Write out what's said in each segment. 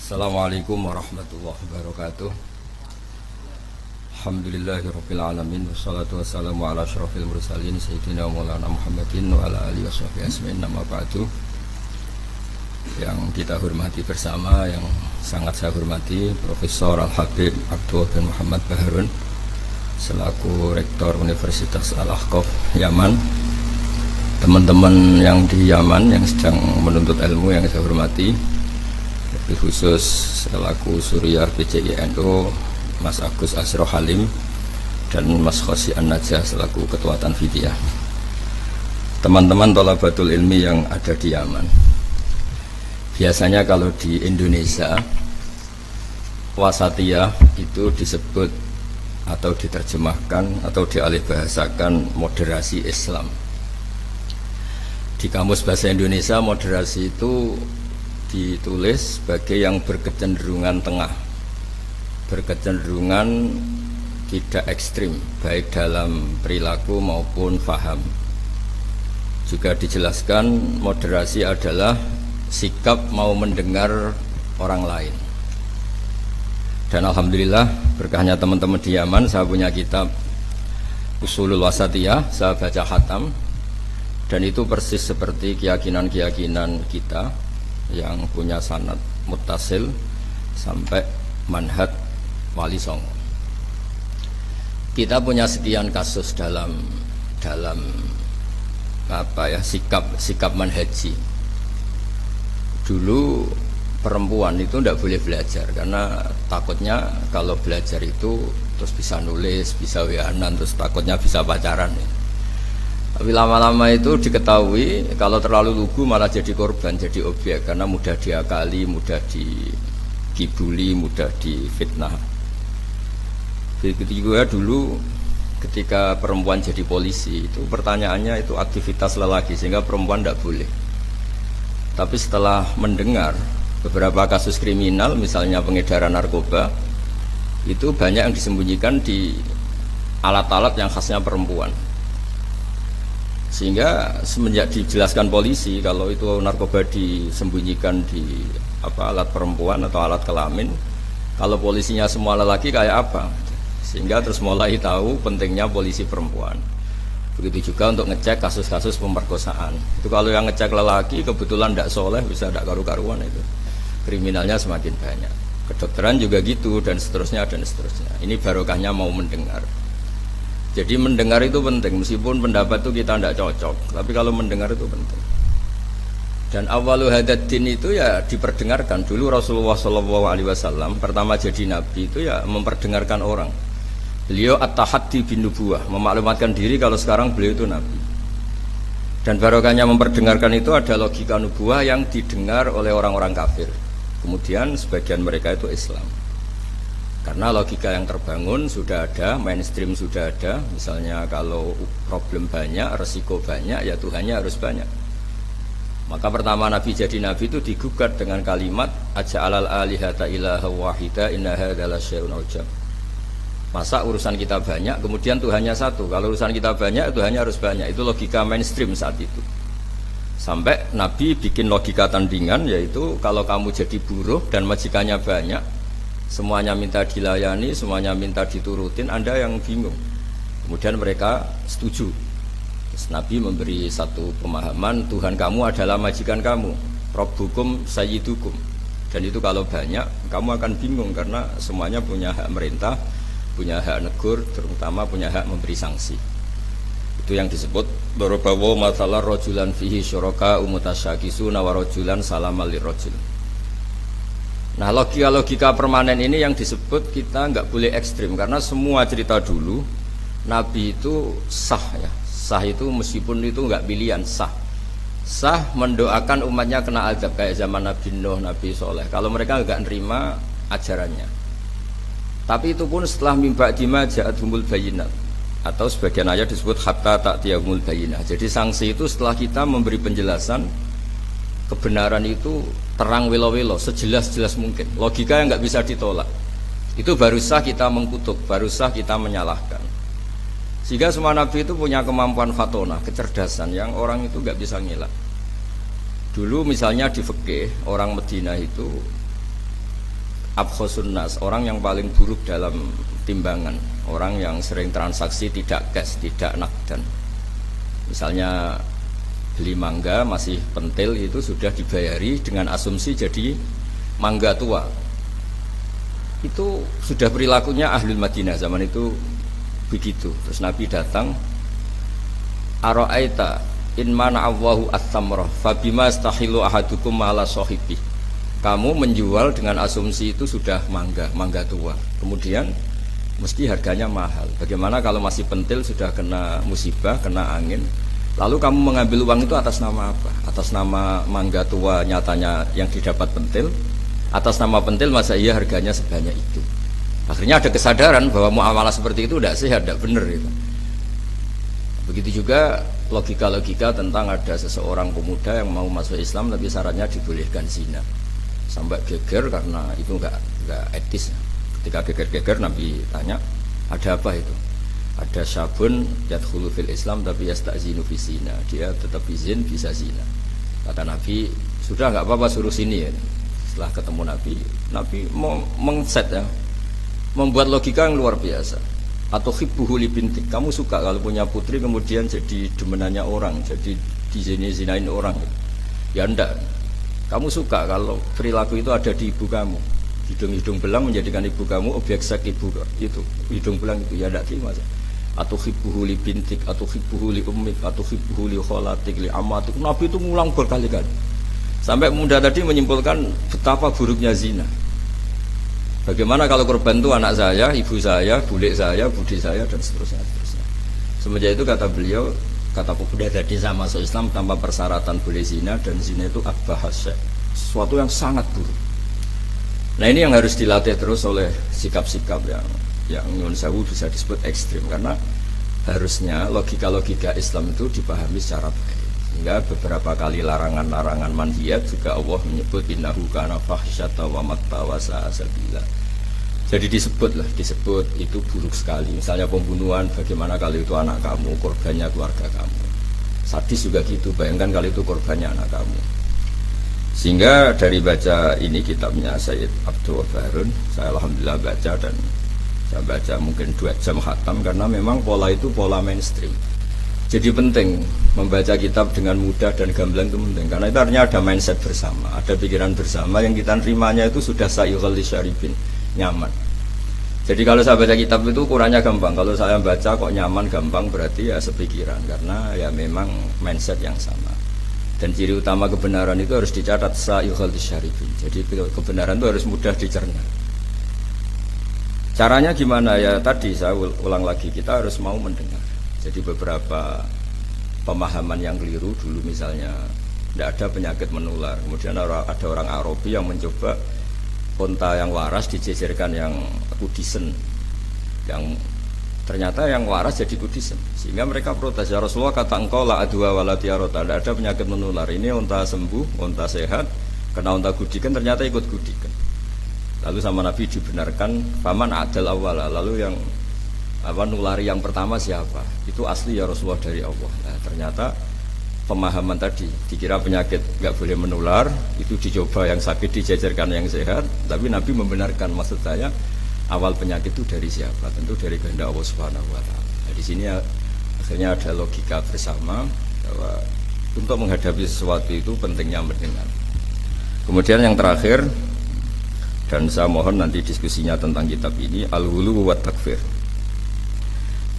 Assalamualaikum warahmatullahi wabarakatuh. Alhamdulillahirabbil alamin wassalatu wassalamu ala asyrofil mursalin sayyidina maulana Muhammadin wa ala alihi washabbihi ajmain. Amma ba'du. Yang kita hormati bersama, yang sangat saya hormati Profesor Al-Habib Abdul bin Muhammad Baharun selaku Rektor Universitas Al-Ahqaf Yaman. Teman-teman yang di Yaman yang sedang menuntut ilmu yang saya hormati, lebih khusus selaku Suriah PCINU Mas Agus Asro Halim dan Mas Khosi An-Najah selaku Ketua Tanfidiyah. Teman-teman thalabatul ilmi yang ada di Yaman, biasanya kalau di Indonesia wasatiyah itu disebut atau diterjemahkan atau dialihbahasakan moderasi Islam. Di kamus bahasa Indonesia moderasi itu ditulis sebagai yang berkecenderungan tengah, berkecenderungan tidak ekstrim baik dalam perilaku maupun faham. Juga dijelaskan moderasi adalah sikap mau mendengar orang lain. Dan alhamdulillah berkahnya teman-teman di Yaman, saya punya kitab Usulul Wasatiyah, saya baca khatam, dan itu persis seperti keyakinan-keyakinan kita yang punya sanad muttasil sampai manhaj Wali Songo. Kita punya sekian kasus dalam sikap manhaji. Dulu perempuan itu tidak boleh belajar karena takutnya kalau belajar itu terus bisa nulis, bisa WA-an, terus takutnya bisa pacaran. Tapi lama-lama itu diketahui kalau terlalu lugu malah jadi korban, jadi objek karena mudah diakali, mudah dikibuli, mudah difitnah. Begitu juga dulu ketika perempuan jadi polisi itu pertanyaannya itu aktivitas lelaki sehingga perempuan tidak boleh. Tapi setelah mendengar beberapa kasus kriminal misalnya pengedaran narkoba itu banyak yang disembunyikan di alat-alat yang khasnya perempuan. Sehingga semenjak dijelaskan polisi kalau itu narkoba disembunyikan di alat perempuan atau alat kelamin, kalau polisinya semua lelaki kayak apa? Sehingga terus mulai tahu pentingnya polisi perempuan. Begitu juga untuk ngecek kasus-kasus pemerkosaan. Itu kalau yang ngecek lelaki kebetulan tidak soleh, bisa tidak karu-karuan, itu kriminalnya semakin banyak. Kedokteran juga gitu dan seterusnya dan seterusnya. Ini barokahnya mau mendengar. Jadi mendengar itu penting, meskipun pendapat itu kita tidak cocok, tapi kalau mendengar itu penting. Dan awalu hadaddin itu ya diperdengarkan. Dulu Rasulullah SAW pertama jadi nabi itu ya memperdengarkan orang. Beliau at-tahaddi bin nubuwah, memaklumatkan diri kalau sekarang beliau itu nabi. Dan barokahnya memperdengarkan itu ada logika nubuwah yang didengar oleh orang-orang kafir. Kemudian sebagian mereka itu Islam. Karena logika yang terbangun sudah ada, mainstream sudah ada. Misalnya kalau problem banyak, resiko banyak, ya Tuhannya harus banyak. Maka pertama Nabi jadi Nabi itu digugat dengan kalimat aja'alal alihata ilaha wahida inna hadza lasyai'un ujab. Masa urusan kita banyak, kemudian Tuhannya satu. Kalau urusan kita banyak, Tuhannya harus banyak. Itu logika mainstream saat itu. Sampai Nabi bikin logika tandingan, yaitu kalau kamu jadi buruh dan majikannya banyak, semuanya minta dilayani, semuanya minta diturutin, Anda yang bingung. Kemudian mereka setuju. Terus Nabi memberi satu pemahaman, Tuhan kamu adalah majikan kamu, Rabbukum sayyidukum. Dan itu kalau banyak, kamu akan bingung karena semuanya punya hak merintah, punya hak negur, terutama punya hak memberi sanksi. Itu yang disebut darabawu mathalan rajulan fihi syuraka umutasyakisuna wa rajulan salamal lirrajul. Nah logika-logika permanen ini yang disebut kita nggak boleh ekstrim karena semua cerita dulu Nabi itu sah ya, sah itu meskipun itu nggak pilihan, sah mendoakan umatnya kena azab kayak zaman Nabi Nuh, Nabi Soleh kalau mereka nggak nerima ajarannya. Tapi itu pun setelah mimba dima ja'athumul bayinat atau sebagian ayat disebut hatta ta'tiyahumul bayinah. Jadi sanksi itu setelah kita memberi penjelasan kebenaran itu terang welo-welo sejelas-jelas mungkin, logika yang nggak bisa ditolak, itu baru sah kita mengkutuk, baru sah kita menyalahkan. Sehingga semua nabi itu punya kemampuan fatona, kecerdasan yang orang itu nggak bisa ngelak. Dulu misalnya di fikih orang Medina itu abkhosun nas, orang yang paling buruk dalam timbangan, orang yang sering transaksi tidak cash, tidak nakdan. Misalnya beli mangga masih pentil itu sudah dibayari dengan asumsi jadi mangga tua. Itu sudah perilakunya ahlul Madinah zaman itu begitu. Terus Nabi datang, ara'aita in mana Allahu as-samrah fabima astahilu ahadukum ala sahibi. Kamu menjual dengan asumsi itu sudah mangga tua. Kemudian mesti harganya mahal. Bagaimana kalau masih pentil sudah kena musibah, kena angin? Lalu kamu mengambil uang itu atas nama apa? Atas nama mangga tua nyatanya yang didapat pentil, atas nama pentil masa iya harganya sebanyak itu. Akhirnya ada kesadaran bahwa muamalah seperti itu tidak sehat, tidak benar itu. Begitu juga logika-logika tentang ada seseorang pemuda yang mau masuk Islam tapi syaratnya dibolehkan zina. Sampai geger karena itu enggak etis. Ketika geger-geger Nabi tanya, ada apa itu? Ada syabun yadkhulu fil Islam tapi yasta'zinu fi zina. Dia tetap izin bisa zina. Kata Nabi, sudah enggak apa-apa suruh sini ya. Setelah ketemu Nabi mau mengset ya, membuat logika yang luar biasa. Atau hibbuhu li bintik, kamu suka kalau punya putri kemudian jadi demenannya orang, jadi dizinain orang. Ya enggak. Kamu suka kalau perilaku itu ada di ibu kamu. Hidung-hidung belang menjadikan ibu kamu objek seks ibu itu. Hidung belang itu ya enggak terima. Atau hibbuhu li bintik, atau hibbuhu li ummik, atau hibbuhu li kholatik, li amatik. Nabi itu ngulang berkali-kali. Sampai pemuda tadi menyimpulkan betapa buruknya zina. Bagaimana kalau korban itu anak saya, ibu saya, bulik saya, budi saya, dan seterusnya. Semenjak itu kata beliau, kata pemuda tadi sama masuk Islam tanpa persyaratan boleh zina, dan zina itu abbahasya, sesuatu yang sangat buruk. Nah ini yang harus dilatih terus oleh sikap-sikap yang nyun sewu bisa disebut ekstrim, karena harusnya logika-logika Islam itu dipahami secara baik. Sehingga beberapa kali larangan-larangan manhiyat juga Allah menyebut innahu kana fahsyata wa maqta wa sa'a sabila. Jadi disebut itu buruk sekali. Misalnya pembunuhan, bagaimana kalau itu anak kamu, korbannya keluarga kamu. Sadis juga gitu, bayangkan kalau itu korbannya anak kamu. Sehingga dari baca ini kitabnya Sayyid Abdul Barun, saya alhamdulillah baca, dan saya baca mungkin 2 jam khatam, karena memang pola itu pola mainstream. Jadi penting membaca kitab dengan mudah dan gamblang itu penting, karena itu artinya ada mindset bersama, ada pikiran bersama yang kita terimanya itu sudah sayyughal lisyaribin, nyaman. Jadi kalau saya baca kitab itu ukurannya gampang, kalau saya baca kok nyaman gampang berarti ya sepikiran, karena ya memang mindset yang sama. Dan ciri utama kebenaran itu harus dicatat sayyughal lisyaribin. Jadi kebenaran itu harus mudah dicerna. Caranya gimana ya? Tadi saya ulang lagi, kita harus mau mendengar. Jadi beberapa pemahaman yang keliru dulu, misalnya tidak ada penyakit menular, kemudian ada orang Arabi yang mencoba unta yang waras dijejerkan yang kudisen, yang ternyata yang waras jadi kudisen, sehingga mereka protes, ya Rasulullah kata engkau la adwa wala tiarota, tidak ada penyakit menular, ini unta sembuh, unta sehat, kena unta gudikan ternyata ikut gudikan. Lalu sama Nabi dibenarkan, paman adal awala, lalu yang nulari yang pertama siapa? Itu asli ya Rasulullah dari Allah. Nah, ternyata pemahaman tadi dikira penyakit nggak boleh menular, itu dicoba yang sakit dijajarkan yang sehat, tapi Nabi membenarkan, maksud saya awal penyakit itu dari siapa? Tentu dari kehendak Allah Subhanahu wa taala. Nah, di sini akhirnya ada logika bersama bahwa untuk menghadapi sesuatu itu pentingnya mendengar. Kemudian yang terakhir, dan saya mohon nanti diskusinya tentang kitab ini, al-ghulu wa takfir.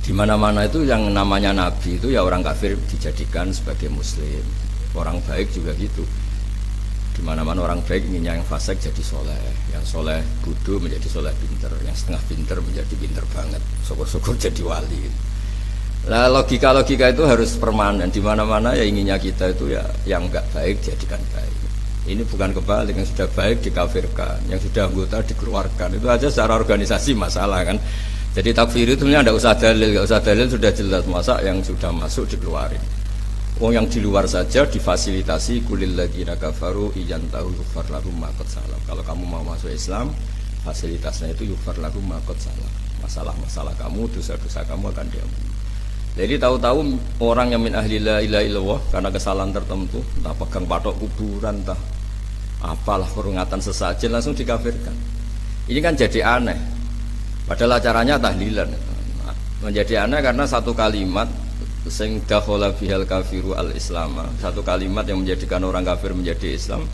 Di mana-mana itu yang namanya nabi itu ya orang kafir dijadikan sebagai muslim, orang baik juga gitu. Di mana-mana orang baik inginnya yang fasik jadi soleh, yang soleh bodoh menjadi soleh pinter, yang setengah pinter menjadi pinter banget, syukur-syukur jadi wali. Nah logika-logika itu harus permanen. Di mana-mana ya inginnya kita itu ya yang enggak baik jadikan baik. Ini bukan kebalik, yang sudah baik dikafirkan, yang sudah anggota dikeluarkan. Itu aja secara organisasi masalah kan. Jadi takfir itu sebenarnya tidak usah dalil sudah jelas, masa yang sudah masuk dikeluarin. Yang di luar saja difasilitasi kulil ladzina kafaru iyantahu yughfar lahum ma qad salam. Kalau kamu mau masuk Islam, fasilitasnya itu yughfar lahum ma qad salam. Masalah-masalah kamu, dosa-dosa kamu akan diampuni. Jadi tahu-tahu orang yang min ahli la ilaha illallah karena kesalahan tertentu, entah pegang patok kuburan, entah apalah peringatan sesajen langsung dikafirkan. Ini kan jadi aneh. Padahal acaranya tahlilan. Menjadi aneh karena satu kalimat sing dakhala bihal kafiru al-islam, satu kalimat yang menjadikan orang kafir menjadi Islam.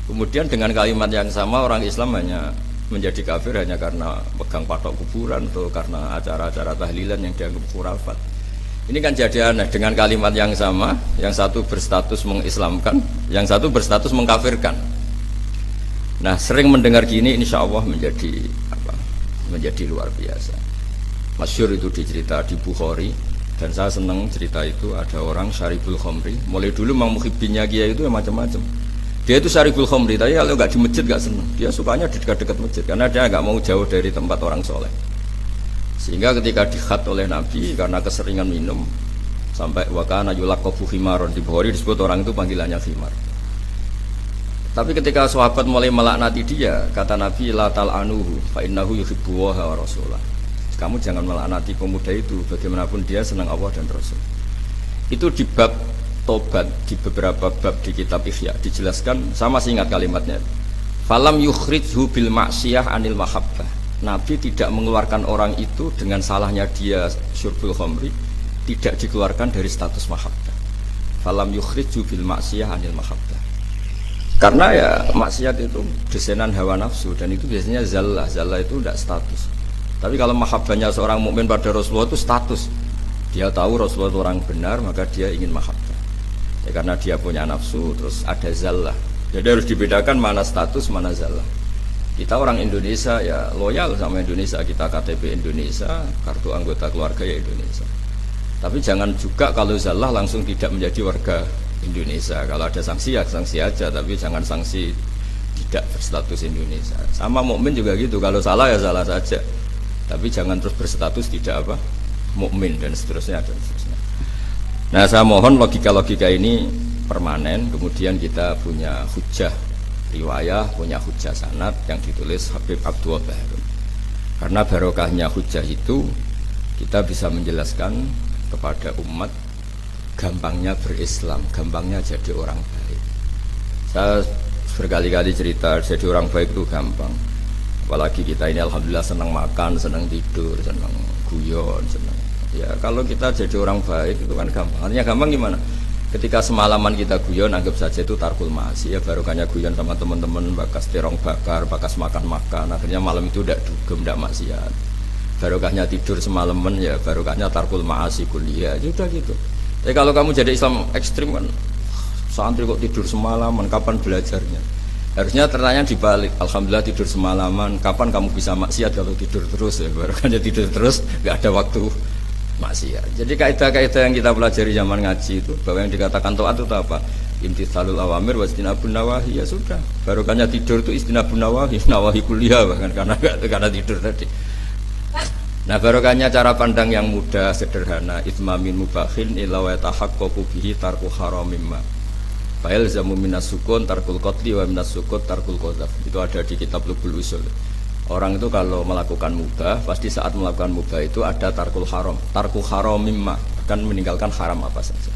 Kemudian dengan kalimat yang sama orang Islam hanya menjadi kafir hanya karena pegang patok kuburan atau karena acara-acara tahlilan yang dianggap khurafat. Ini kan jadi aneh, dengan kalimat yang sama, yang satu berstatus mengislamkan, yang satu berstatus mengkafirkan. Nah, sering mendengar gini insya Allah menjadi menjadi luar biasa. Masyhur itu dicerita di Bukhari, dan saya senang cerita itu. Ada orang syaribul khamri, mulai dulu memang muhibbinnya Kiai itu macam-macam. Dia itu syaribul khamri, tapi kalau nggak di masjid nggak senang. Dia sukanya di dekat-dekat masjid karena dia nggak mau jauh dari tempat orang soleh. Sehingga ketika dikhat oleh Nabi karena keseringan minum, sampai wakana yulaqabu khimaron, di Bukhari disebut orang itu panggilannya khimar. Tapi ketika sahabat mulai melaknati dia, kata Nabi la tal'anuhu fa innahu yuhibbullaha wa rasulah. Kamu jangan melaknati pemuda itu, bagaimanapun dia senang Allah dan Rasul. Itu di bab tobat, di beberapa bab di kitab Ihya dijelaskan, sama masih ingat kalimatnya. Falam yukhrijhu bil ma'siyah anil mahabbah. Nabi tidak mengeluarkan orang itu dengan salahnya dia syurbul khamri, tidak dikeluarkan dari status mahabbah. Falam yukhrijhu bil ma'siyah anil mahabbah. Karena ya maksiat itu desainer hawa nafsu, dan itu biasanya zallah. Zallah itu tidak status. Tapi kalau mahabbahnya seorang mukmin pada Rasulullah itu status. Dia tahu Rasulullah itu orang benar, maka dia ingin mahabbah. Ya, karena dia punya nafsu, terus ada zallah. Jadi harus dibedakan mana status, mana zallah. Kita orang Indonesia ya loyal sama Indonesia, kita KTP Indonesia, kartu anggota keluarga ya Indonesia. Tapi jangan juga kalau zallah langsung tidak menjadi warga Indonesia. Kalau ada sanksi ya sanksi aja, tapi jangan sanksi tidak berstatus Indonesia. Sama mukmin juga gitu, kalau salah ya salah saja, tapi jangan terus berstatus tidak mukmin dan seterusnya dan seterusnya. Nah, saya mohon logika-logika ini permanen. Kemudian kita punya hujjah riwayah, punya hujjah sanad yang ditulis Habib Abdul Baharun. Karena barokahnya hujjah itu kita bisa menjelaskan kepada umat gampangnya berislam, gampangnya jadi orang baik. Saya berkali-kali cerita jadi orang baik itu gampang. Apalagi kita ini alhamdulillah senang makan, senang tidur, senang guyon, senang. Ya kalau kita jadi orang baik itu kan gampang. Artinya gampang gimana? Ketika semalaman kita guyon, anggap saja itu tarkul ma'asi, ya barokahnya guyon sama teman-teman, bakas terong bakar, bakas makan-makan, akhirnya malam itu tidak dugem, tidak maksiat. Barokahnya tidur semalaman, ya barokahnya tarkul ma'asi kuliah, ya udah gitu. Tapi kalau kamu jadi Islam ekstrim kan, santri kok tidur semalaman, kapan belajarnya? Harusnya tertanya dibalik, alhamdulillah tidur semalaman, kapan kamu bisa maksiat kalau tidur terus? Ya barokahnya tidur terus, nggak ada waktu maksiat. Jadi kaidah-kaidah yang kita pelajari zaman ngaji itu, bahwa yang dikatakan taat itu apa? Imtithalul awamir wa istinabun nawahi, ya sudah. Barokahnya tidur itu istinabun nawahi, nawahi kuliah bahkan karena tidur tadi. Nah, barokahnya cara pandang yang mudah, sederhana, itmamin mubakhin illa wa tahaqqaqu bihi tarku haramim ma. Fa yalzamu minas sukun tarkul qatli wa minas sukut tarkul qadzaf. Itu ada di kitab Lubul Usul. Orang itu kalau melakukan mubah, pasti saat melakukan mubah itu ada tarkul haram, tarku haram mimma, akan meninggalkan haram apa saja.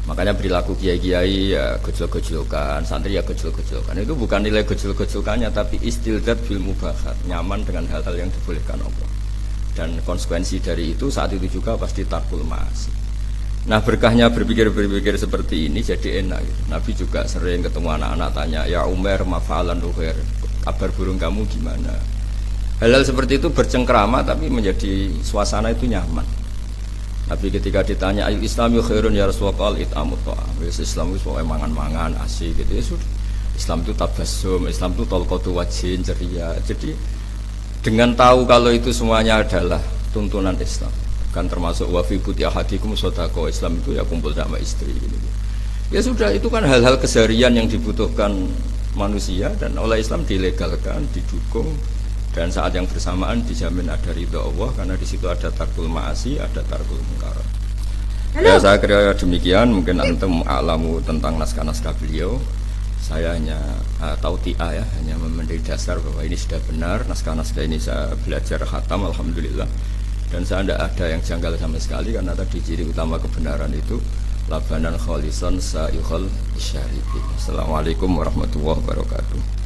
Makanya perilaku kiai-kiai ya gejol-gejolkan, santri ya gejol-gejolkan. Itu bukan nilai gejol-gejolkannya, tapi istildat bil mubahat, nyaman dengan hal-hal yang dibolehkan Allah. Dan konsekuensi dari itu saat itu juga pasti tarkul ma'asi. Nah, berkahnya berpikir seperti ini jadi enak gitu. Nabi juga sering ketemu anak-anak tanya, ya Umar mafa'alan ruher, kabar burung kamu gimana? Hal-hal seperti itu bercengkrama tapi menjadi suasana itu nyaman. Nabi ketika ditanya ayul islami khairun ya Rasulullah it'amut ta'am. Islam itu pokoknya mangan-mangan asik gitu ya sudah. Islam itu tabassum, Islam itu talqatu wajhin, ceria. Jadi dengan tahu kalau itu semuanya adalah tuntunan Islam, kan termasuk wa fi buti ahadikum shadaqah, Islam itu ya kumpul sama istri gitu. Ya sudah, itu kan hal-hal keseharian yang dibutuhkan manusia dan oleh Islam dilegalkan, didukung, dan saat yang bersamaan dijamin ada ridha Allah karena di situ ada tarkul ma'asi, ada tarkul munkar. Ya saya kira demikian, mungkin antum alamu tentang naskah-naskah beliau. Saya hanya tauti'ah ya, hanya memberi dasar bahwa ini sudah benar, naskah-naskah ini saya belajar khatam alhamdulillah. Dan saya tidak ada yang janggal sama sekali karena tadi ciri utama kebenaran itu labanan khalisan sa'ihul syaribin. Assalamualaikum warahmatullahi wabarakatuh.